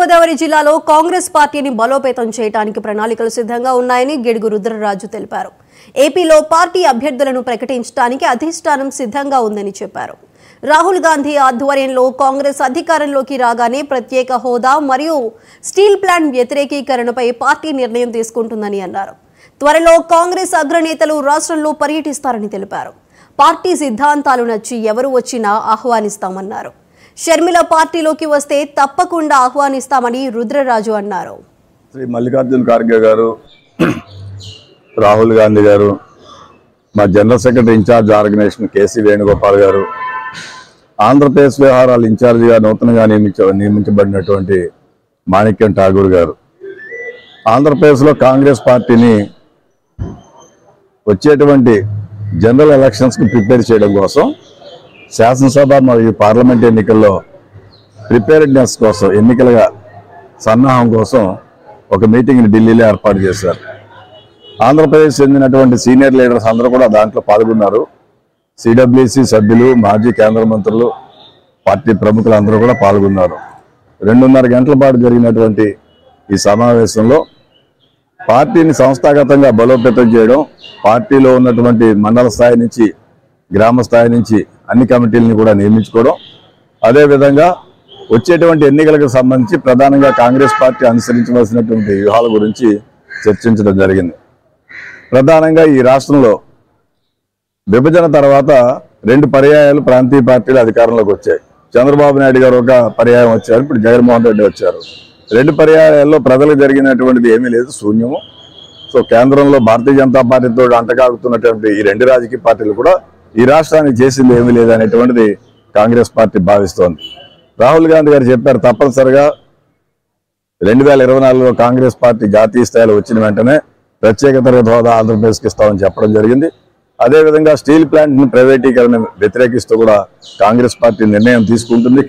గోదావరి జిల్లాలో కాంగ్రెస్ పార్టీని బలోపేతం చేయడానికి ప్రణాళికలు సిద్ధంగా ఉన్నాయని గిడుగు రుద్రరాజు తెలిపారు. ఏపీలో పార్టీ అభ్యర్థులను ప్రకటించడానికి అధిష్టానం సిద్ధంగా ఉందని చెప్పారు. రాహుల్ గాంధీ ఆధ్వర్యంలో కాంగ్రెస్ అధికారంలోకి రాగానే ప్రత్యేక హోదా మరియు స్టీల్ ప్లాంట్ వ్యతిరేకీకరణపై పార్టీ నిర్ణయం తీసుకుంటుందని అన్నారు. త్వరలో కాంగ్రెస్ అగ్రనేతలు రాష్ట్రంలో పర్యటిస్తారని తెలిపారు. పార్టీ సిద్ధాంతాలు నచ్చి ఎవరు వచ్చినా ఆహ్వానిస్తామన్నారు. షర్మిల పార్టీలోకి వస్తే తప్పకుండా ఆహ్వానిస్తామని రుద్రరాజు అన్నారు. శ్రీ మల్లికార్జున ఖార్గే గారు, రాహుల్ గాంధీ గారు, మా general secretary incharge organisation KC Venugopal గారు, ఆంధ్రప్రదేశ్ వ్యవహారాల ఇన్ఛార్జిగా నూతనంగా నియమించబడినటువంటి మాణిక్యం ఠాగూర్ గారు, ఆంధ్రప్రదేశ్లో కాంగ్రెస్ పార్టీని వచ్చేటువంటి జనరల్ ఎలక్షన్స్కి ప్రిపేర్ చేయడం కోసం శాసనసభ మరియు పార్లమెంట్ ఎన్నికల్లో ప్రిపేర్డ్నెస్ కోసం, ఎన్నికలుగా సన్నాహం కోసం ఒక మీటింగ్ని ఢిల్లీలో ఏర్పాటు చేశారు. ఆంధ్రప్రదేశ్ చెందినటువంటి సీనియర్ లీడర్స్ అందరూ కూడా దాంట్లో పాల్గొన్నారు. సిడబ్ల్యూసి సభ్యులు, మాజీ కేంద్ర మంత్రులు, పార్టీ ప్రముఖులు అందరూ కూడా పాల్గొన్నారు. 2.5 గంటల పాటు జరిగినటువంటి ఈ సమావేశంలో పార్టీని సంస్థాగతంగా బలోపేతం చేయడం, పార్టీలో ఉన్నటువంటి మండల స్థాయి నుంచి గ్రామ స్థాయి నుంచి అన్ని కమిటీలను కూడా నియమించుకోవడం, అదేవిధంగా వచ్చేటువంటి ఎన్నికలకు సంబంధించి ప్రధానంగా కాంగ్రెస్ పార్టీ అనుసరించవలసినటువంటి వ్యూహాల గురించి చర్చించడం జరిగింది. ప్రధానంగా ఈ రాష్ట్రంలో విభజన తర్వాత 2 పర్యాయాలు ప్రాంతీయ పార్టీలు అధికారంలోకి వచ్చాయి. చంద్రబాబు నాయుడు గారు ఒక పర్యాయం వచ్చారు, ఇప్పుడు జగన్మోహన్ రెడ్డి వచ్చారు. 2 పర్యాయాల్లో ప్రజలకు జరిగినటువంటిది ఏమీ లేదు, శూన్యము. సో కేంద్రంలో భారతీయ జనతా పార్టీతో అంటకాగుతున్నటువంటి ఈ 2 రాజకీయ పార్టీలు కూడా ఈ రాష్ట్రానికి చేసింది ఏమీ లేదనేటువంటిది కాంగ్రెస్ పార్టీ భావిస్తోంది. రాహుల్ గాంధీ గారు చెప్పారు, తప్పనిసరిగా 2024లో కాంగ్రెస్ పార్టీ జాతీయ స్థాయిలో వచ్చిన వెంటనే ప్రత్యేక తరగతి హోదా ఆంధ్రప్రదేశ్కి ఇస్తామని చెప్పడం జరిగింది. అదేవిధంగా స్టీల్ ప్లాంట్ని ప్రైవేటీకరణ వ్యతిరేకిస్తూ కూడా కాంగ్రెస్ పార్టీ నిర్ణయం తీసుకుంటుంది.